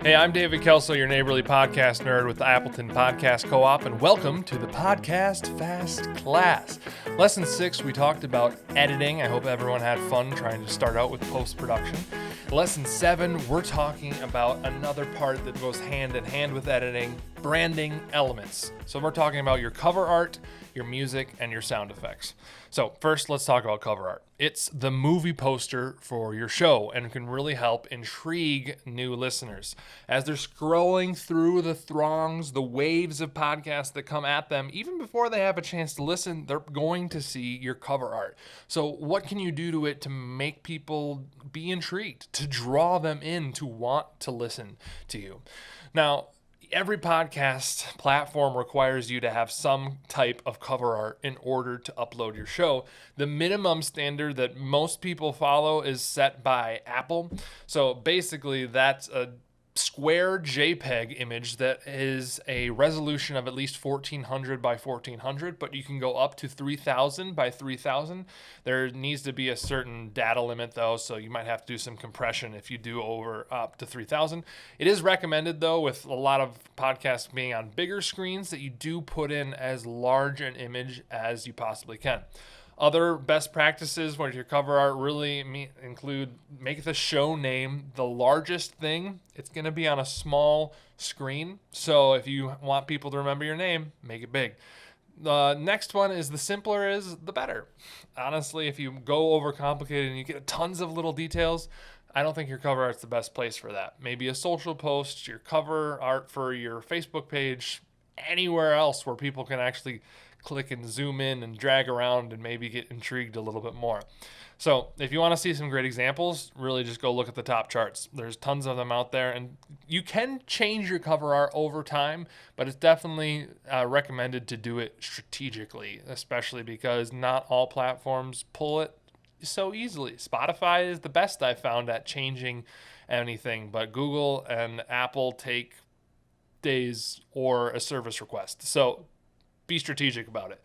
Hey, I'm David Kelso, your neighborly podcast nerd with the Appleton Podcast Co-op, and welcome to the Podcast Fast Class. Lesson 6, we talked about editing. I hope everyone had fun trying to start out with post-production. Lesson 7, we're talking about another part that goes hand in hand with editing, branding elements. So we're talking about your cover art, your music, and your sound effects. So first, let's talk about cover art. It's the movie poster for your show and can really help intrigue new listeners. As they're scrolling through the throngs, the waves of podcasts that come at them, even before they have a chance to listen, they're going to see your cover art. So what can you do to it to make people be intrigued, to draw them in to want to listen to you? Now, every podcast platform requires you to have some type of cover art in order to upload your show. The minimum standard that most people follow is set by Apple. So basically, that's a square JPEG image that is a resolution of at least 1400 by 1400, but you can go up to 3000 by 3000. There needs to be a certain data limit though, so you might have to do some compression if you do over up to 3000. It is recommended though, with a lot of podcasts being on bigger screens, that you do put in as large an image as you possibly can. Other best practices with your cover art really include make the show name the largest thing. It's going to be on a small screen. So if you want people to remember your name, make it big. The next one is the simpler is the better. Honestly, if you go overcomplicated and you get tons of little details, I don't think your cover art's the best place for that. Maybe a social post, your cover art for your Facebook page, anywhere else where people can actually click and zoom in and drag around and maybe get intrigued a little bit more. So if you want to see some great examples, really just go look at the top charts. There's tons of them out there, and you can change your cover art over time, but it's definitely recommended to do it strategically, especially because not all platforms pull it so easily. Spotify is the best I've found at changing anything, but Google and Apple take days or a service request. So be strategic about it.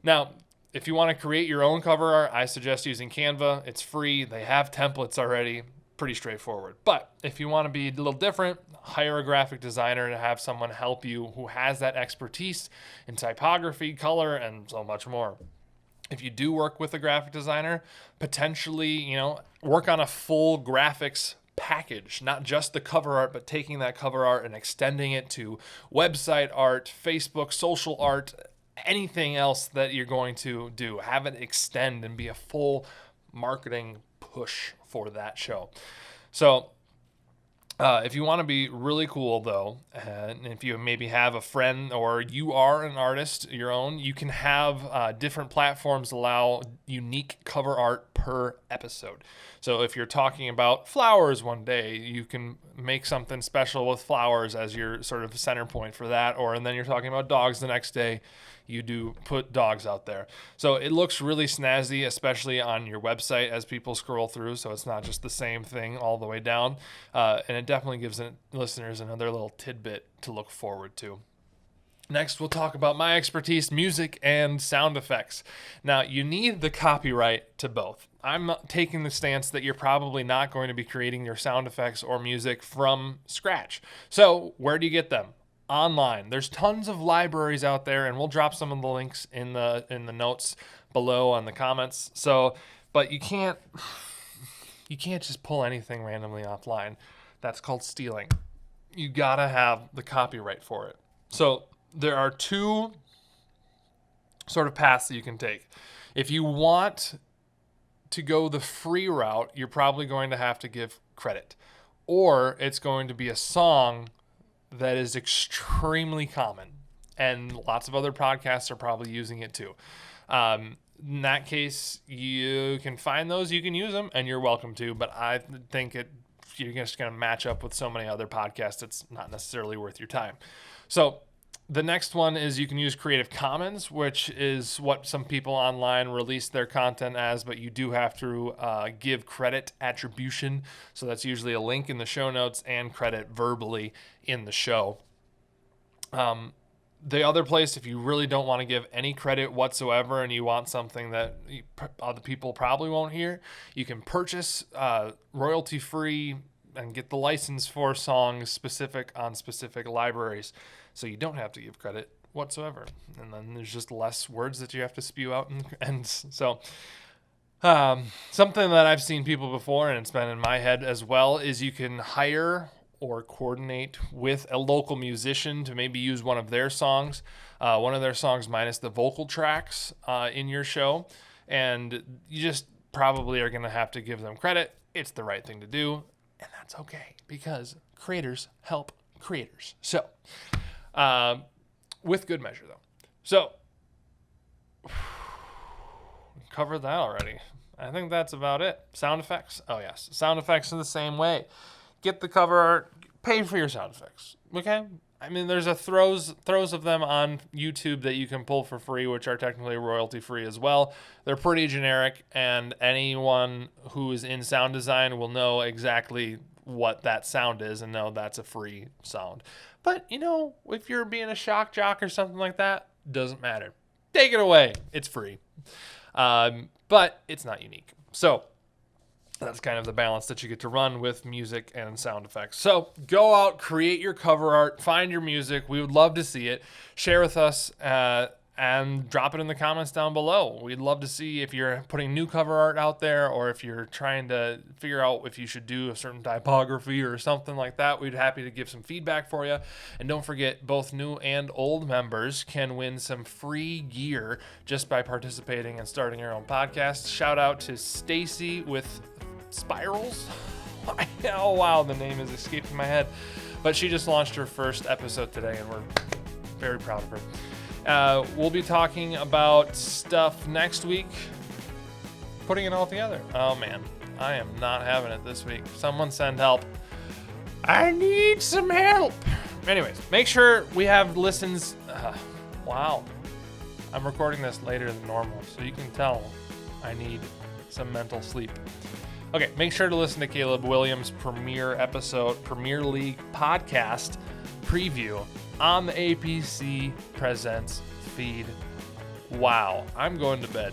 Now, if you want to create your own cover art, I suggest using Canva. It's free. They have templates already. Pretty straightforward. But if you want to be a little different, hire a graphic designer to have someone help you who has that expertise in typography, color, and so much more. If you do work with a graphic designer, potentially, work on a full graphics package, not just the cover art, but taking that cover art and extending it to website art, Facebook, social art, anything else that you're going to do. Have it extend and be a full marketing push for that show. So if you want to be really cool though, and if you maybe have a friend or you are an artist, your own, you can have different platforms allow unique cover art per episode. So if you're talking about flowers one day, you can make something special with flowers as your sort of center point for that. And then you're talking about dogs the next day, you do put dogs out there. So it looks really snazzy, especially on your website as people scroll through. So it's not just the same thing all the way down. And it definitely gives listeners another little tidbit to look forward to. Next, we'll talk about my expertise, music and sound effects. Now, you need the copyright to both. I'm taking the stance that you're probably not going to be creating your sound effects or music from scratch. So where do you get them? Online. There's tons of libraries out there, and we'll drop some of the links in the notes below on the comments. So, but you can't just pull anything randomly offline. That's called stealing. You gotta have the copyright for it. So there are two sort of paths that you can take. If you want to go the free route, you're probably going to have to give credit, or it's going to be a song that is extremely common, and lots of other podcasts are probably using it too. In that case, you can find those, you can use them, and you're welcome to, but I think you're just going to match up with so many other podcasts, it's not necessarily worth your time. So the next one is you can use Creative Commons, which is what some people online release their content as, but you do have to give credit attribution. So that's usually a link in the show notes and credit verbally in the show. The other place, if you really don't want to give any credit whatsoever and you want something that other people probably won't hear, you can purchase royalty-free and get the license for songs specific on specific libraries. So you don't have to give credit whatsoever. And then there's just less words that you have to spew out. And so something that I've seen people before, and it's been in my head as well, is you can hire or coordinate with a local musician to maybe use one of their songs minus the vocal tracks in your show. And you just probably are going to have to give them credit. It's the right thing to do, and that's okay because creators help creators. So, with good measure, though. So, covered that already. I think that's about it. Sound effects. Oh, yes. Sound effects are the same way. Get the cover art. Pay for your sound effects. Okay? I mean, there's a throws of them on YouTube that you can pull for free, which are technically royalty free as well. They're pretty generic, and anyone who is in sound design will know exactly what that sound is and know that's a free sound. But, if you're being a shock jock or something like that, doesn't matter. Take it away. It's free. But it's not unique. So that's kind of the balance that you get to run with music and sound effects. So go out, create your cover art, find your music. We would love to see it. Share with us and drop it in the comments down below. We'd love to see if you're putting new cover art out there or if you're trying to figure out if you should do a certain typography or something like that. We'd be happy to give some feedback for you. And don't forget, both new and old members can win some free gear just by participating and starting your own podcast. Shout out to Stacy with Spirals. Oh, wow, the name is escaping my head. But she just launched her first episode today, and we're very proud of her. We'll be talking about stuff next week, putting it all together. Oh, man, I am not having it this week. Someone send help. I need some help. Anyways, make sure we have listens. Wow. I'm recording this later than normal, so you can tell I need some mental sleep. Okay, make sure to listen to Caleb Williams' Premier League podcast preview on the APC Presents feed. Wow, I'm going to bed.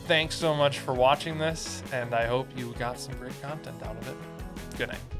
Thanks so much for watching this, and I hope you got some great content out of it. Good night.